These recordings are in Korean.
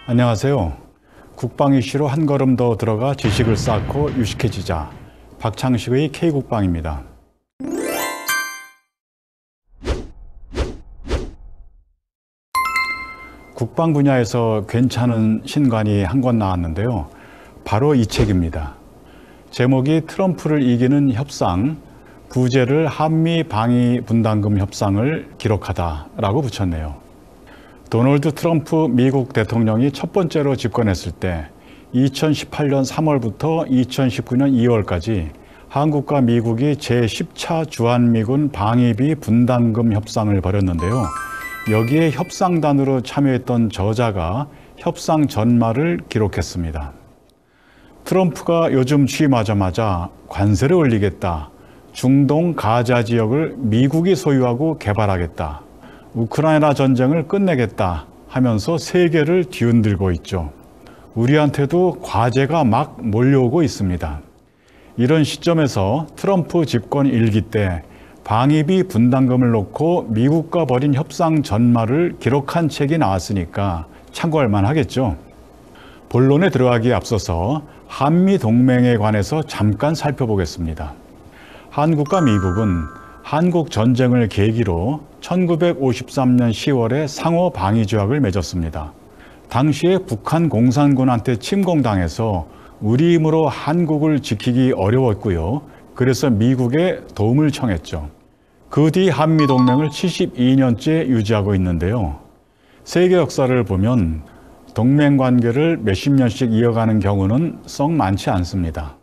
안녕하세요. 국방 이슈로 한 걸음 더 들어가 지식을 쌓고 유식해지자. 박창식의 K국방입니다. 국방 분야에서 괜찮은 신간이 한 권 나왔는데요. 바로 이 책입니다. 제목이 트럼프를 이기는 협상, 부제를 한미 방위 분담금 협상을 기록하다라고 붙였네요. 도널드 트럼프 미국 대통령이 첫 번째로 집권했을 때 2018년 3월부터 2019년 2월까지 한국과 미국이 제10차 주한미군 방위비 분담금 협상을 벌였는데요. 여기에 협상단으로 참여했던 저자가 협상 전말을 기록했습니다. 트럼프가 요즘 취임하자마자 관세를 올리겠다. 중동 가자 지역을 미국이 소유하고 개발하겠다. 우크라이나 전쟁을 끝내겠다 하면서 세계를 뒤흔들고 있죠. 우리한테도 과제가 막 몰려오고 있습니다. 이런 시점에서 트럼프 집권 1기 때 방위비 분담금을 놓고 미국과 벌인 협상 전말을 기록한 책이 나왔으니까 참고할 만하겠죠. 본론에 들어가기에 앞서서 한미 동맹에 관해서 잠깐 살펴보겠습니다. 한국과 미국은 한국 전쟁을 계기로 1953년 10월에 상호 방위 조약을 맺었습니다. 당시에 북한 공산군한테 침공당해서 우리 힘으로 한국을 지키기 어려웠고요. 그래서 미국에 도움을 청했죠. 그 뒤 한미 동맹을 72년째 유지하고 있는데요. 세계 역사를 보면 동맹 관계를 몇십 년씩 이어가는 경우는 썩 많지 않습니다.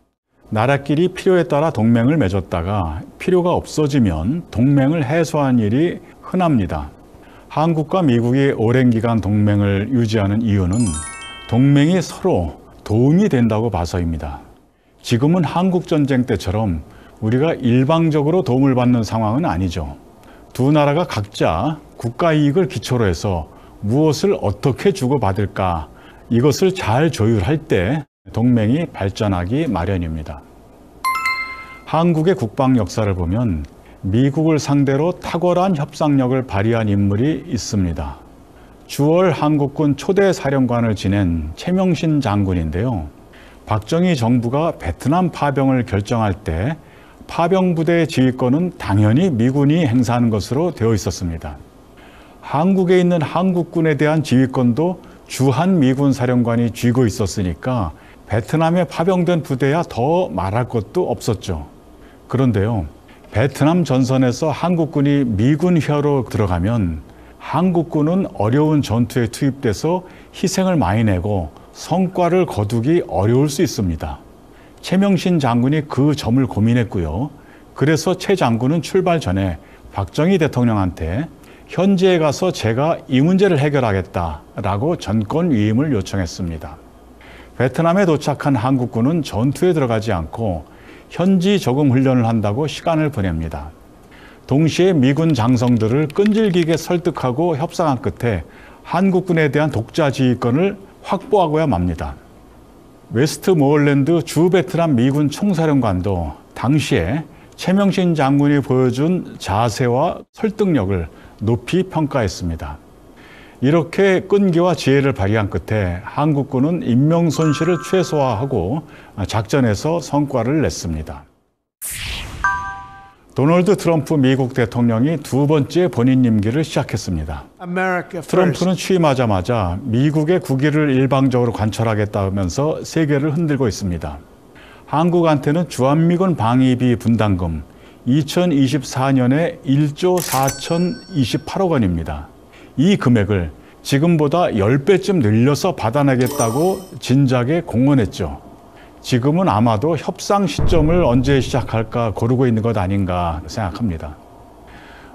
나라끼리 필요에 따라 동맹을 맺었다가 필요가 없어지면 동맹을 해소하는 일이 흔합니다. 한국과 미국이 오랜 기간 동맹을 유지하는 이유는 동맹이 서로 도움이 된다고 봐서입니다. 지금은 한국 전쟁 때처럼 우리가 일방적으로 도움을 받는 상황은 아니죠. 두 나라가 각자 국가 이익을 기초로 해서 무엇을 어떻게 주고받을까, 이것을 잘 조율할 때 동맹이 발전하기 마련입니다. 한국의 국방 역사를 보면 미국을 상대로 탁월한 협상력을 발휘한 인물이 있습니다. 주월 한국군 초대 사령관을 지낸 최명신 장군인데요. 박정희 정부가 베트남 파병을 결정할 때 파병부대 지휘권은 당연히 미군이 행사하는 것으로 되어 있었습니다. 한국에 있는 한국군에 대한 지휘권도 주한 미군 사령관이 쥐고 있었으니까 베트남에 파병된 부대야 더 말할 것도 없었죠. 그런데요, 베트남 전선에서 한국군이 미군 휘하로 들어가면 한국군은 어려운 전투에 투입돼서 희생을 많이 내고 성과를 거두기 어려울 수 있습니다. 최명신 장군이 그 점을 고민했고요. 그래서 최 장군은 출발 전에 박정희 대통령한테 현지에 가서 제가 이 문제를 해결하겠다라고 전권 위임을 요청했습니다. 베트남에 도착한 한국군은 전투에 들어가지 않고 현지 적응 훈련을 한다고 시간을 보냅니다. 동시에 미군 장성들을 끈질기게 설득하고 협상한 끝에 한국군에 대한 독자 지휘권을 확보하고야 맙니다. 웨스트모어랜드 주 베트남 미군 총사령관도 당시에 최명신 장군이 보여준 자세와 설득력을 높이 평가했습니다. 이렇게 끈기와 지혜를 발휘한 끝에 한국군은 인명 손실을 최소화하고 작전에서 성과를 냈습니다. 도널드 트럼프 미국 대통령이 두 번째 본인 임기를 시작했습니다. 트럼프는 취임하자마자 미국의 국위를 일방적으로 관철하겠다면서 세계를 흔들고 있습니다. 한국한테는 주한미군 방위비 분담금 2024년에 1조 4,028억 원입니다. 이 금액을 지금보다 10배쯤 늘려서 받아내겠다고 진작에 공언했죠. 지금은 아마도 협상 시점을 언제 시작할까 고르고 있는 것 아닌가 생각합니다.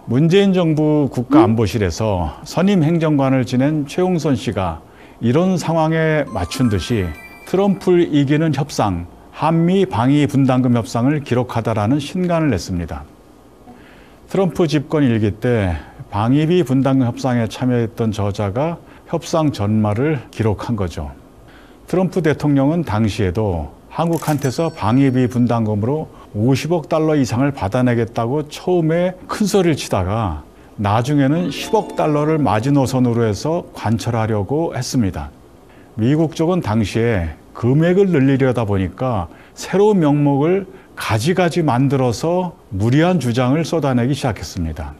문재인 정부 국가안보실에서 선임 행정관을 지낸 최웅선 씨가 이런 상황에 맞춘 듯이 트럼프를 이기는 협상, 한미 방위 분담금 협상을 기록하다라는 신간을 냈습니다. 트럼프 집권 1기 때 방위비 분담금 협상에 참여했던 저자가 협상 전말을 기록한 거죠. 트럼프 대통령은 당시에도 한국한테서 방위비 분담금으로 50억 달러 이상을 받아내겠다고 처음에 큰 소리를 치다가 나중에는 10억 달러를 마지노선으로 해서 관철하려고 했습니다. 미국 쪽은 당시에 금액을 늘리려다 보니까 새로운 명목을 가지가지 만들어서 무리한 주장을 쏟아내기 시작했습니다.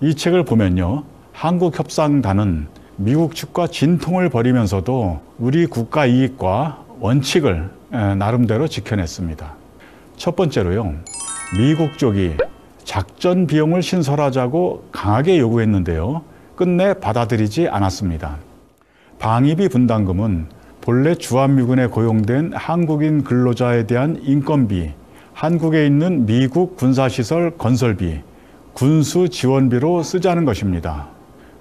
이 책을 보면요, 한국협상단은 미국 측과 진통을 벌이면서도 우리 국가 이익과 원칙을 나름대로 지켜냈습니다. 첫 번째로요, 미국 쪽이 작전 비용을 신설하자고 강하게 요구했는데요, 끝내 받아들이지 않았습니다. 방위비 분담금은 본래 주한미군에 고용된 한국인 근로자에 대한 인건비, 한국에 있는 미국 군사시설 건설비, 군수 지원비로 쓰자는 것입니다.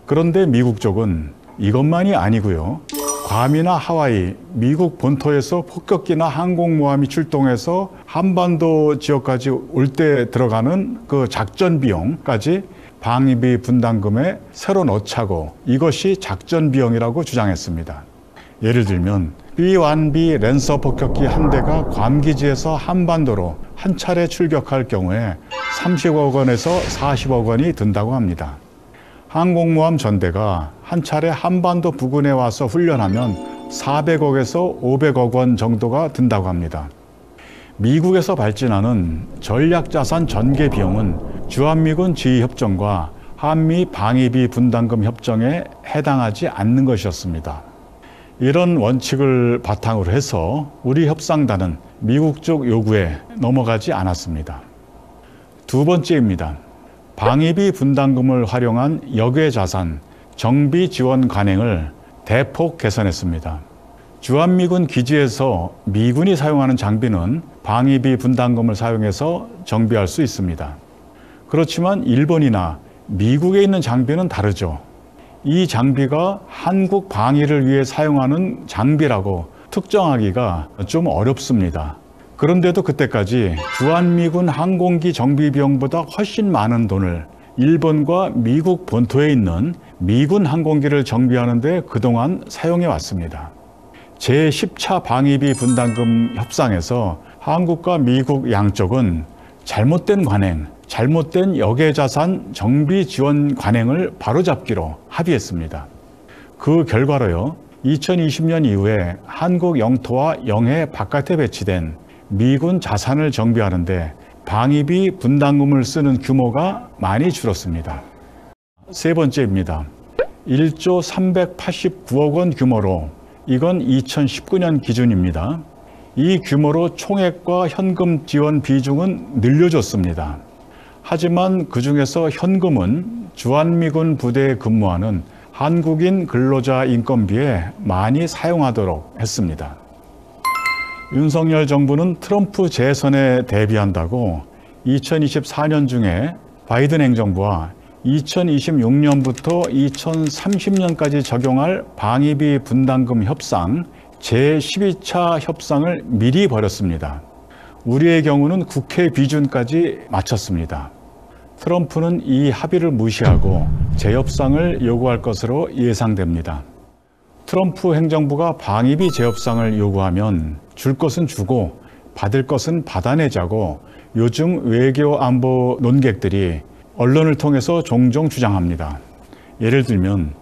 그런데 미국 쪽은 이것만이 아니고요, 괌이나 하와이, 미국 본토에서 폭격기나 항공모함이 출동해서 한반도 지역까지 올 때 들어가는 그 작전 비용까지 방위비 분담금에 새로 넣자고, 이것이 작전 비용이라고 주장했습니다. 예를 들면 B-1B 랜서 폭격기 한 대가 괌 기지에서 한반도로 한 차례 출격할 경우에 30억 원에서 40억 원이 든다고 합니다. 항공모함 전대가 한 차례 한반도 부근에 와서 훈련하면 400억에서 500억 원 정도가 든다고 합니다. 미국에서 발진하는 전략자산 전개 비용은 주한미군 지휘협정과 한미 방위비 분담금 협정에 해당하지 않는 것이었습니다. 이런 원칙을 바탕으로 해서 우리 협상단은 미국 쪽 요구에 넘어가지 않았습니다. 두 번째입니다. 방위비 분담금을 활용한 역외자산, 정비 지원 관행을 대폭 개선했습니다. 주한미군 기지에서 미군이 사용하는 장비는 방위비 분담금을 사용해서 정비할 수 있습니다. 그렇지만 일본이나 미국에 있는 장비는 다르죠. 이 장비가 한국 방위를 위해 사용하는 장비라고 특정하기가 좀 어렵습니다. 그런데도 그때까지 주한미군 항공기 정비 비용보다 훨씬 많은 돈을 일본과 미국 본토에 있는 미군 항공기를 정비하는 데 그동안 사용해 왔습니다. 제10차 방위비 분담금 협상에서 한국과 미국 양쪽은 잘못된 관행, 잘못된 역외자산 정비 지원 관행을 바로잡기로 합의했습니다. 그 결과로요, 2020년 이후에 한국 영토와 영해 바깥에 배치된 미군 자산을 정비하는데 방위비 분담금을 쓰는 규모가 많이 줄었습니다. 세 번째입니다. 1조 389억 원 규모로, 이건 2019년 기준입니다. 이 규모로 총액과 현금 지원 비중은 늘려줬습니다. 하지만 그중에서 현금은 주한미군 부대에 근무하는 한국인 근로자 인건비에 많이 사용하도록 했습니다. 윤석열 정부는 트럼프 재선에 대비한다고 2024년 중에 바이든 행정부와 2026년부터 2030년까지 적용할 방위비 분담금 협상 제12차 협상을 미리 벌였습니다. 우리의 경우는 국회 비준까지 마쳤습니다. 트럼프는 이 합의를 무시하고 재협상을 요구할 것으로 예상됩니다. 트럼프 행정부가 방위비 재협상을 요구하면 줄 것은 주고 받을 것은 받아내자고 요즘 외교 안보 논객들이 언론을 통해서 종종 주장합니다. 예를 들면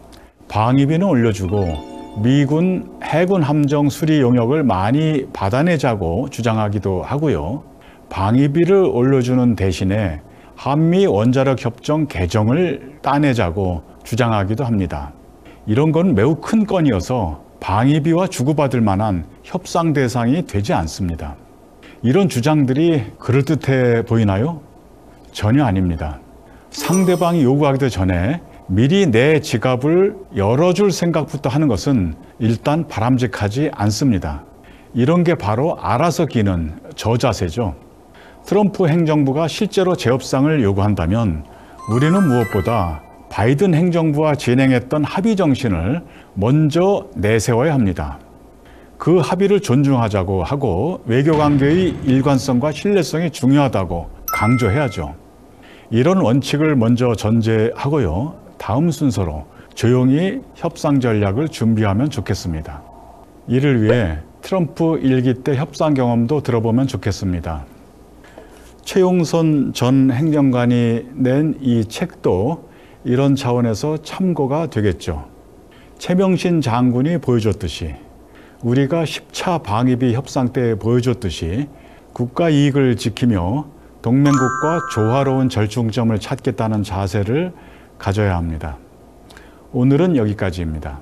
방위비는 올려주고 미군 해군 함정 수리 용역을 많이 받아내자고 주장하기도 하고요. 방위비를 올려주는 대신에 한미 원자력 협정 개정을 따내자고 주장하기도 합니다. 이런 건 매우 큰 건이어서 방위비와 주고받을 만한 협상 대상이 되지 않습니다. 이런 주장들이 그럴듯해 보이나요? 전혀 아닙니다. 상대방이 요구하기도 전에 미리 내 지갑을 열어줄 생각부터 하는 것은 일단 바람직하지 않습니다. 이런 게 바로 알아서 기는 저자세죠. 트럼프 행정부가 실제로 재협상을 요구한다면 우리는 무엇보다 바이든 행정부와 진행했던 합의 정신을 먼저 내세워야 합니다. 그 합의를 존중하자고 하고 외교관계의 일관성과 신뢰성이 중요하다고 강조해야죠. 이런 원칙을 먼저 전제하고요. 다음 순서로 조용히 협상 전략을 준비하면 좋겠습니다. 이를 위해 트럼프 일기 때 협상 경험도 들어보면 좋겠습니다. 최용선 전 행정관이 낸 이 책도 이런 차원에서 참고가 되겠죠. 최명신 장군이 보여줬듯이 우리가 10차 방위비 협상 때 보여줬듯이 국가 이익을 지키며 동맹국과 조화로운 절충점을 찾겠다는 자세를 가져야 합니다. 오늘은 여기까지입니다.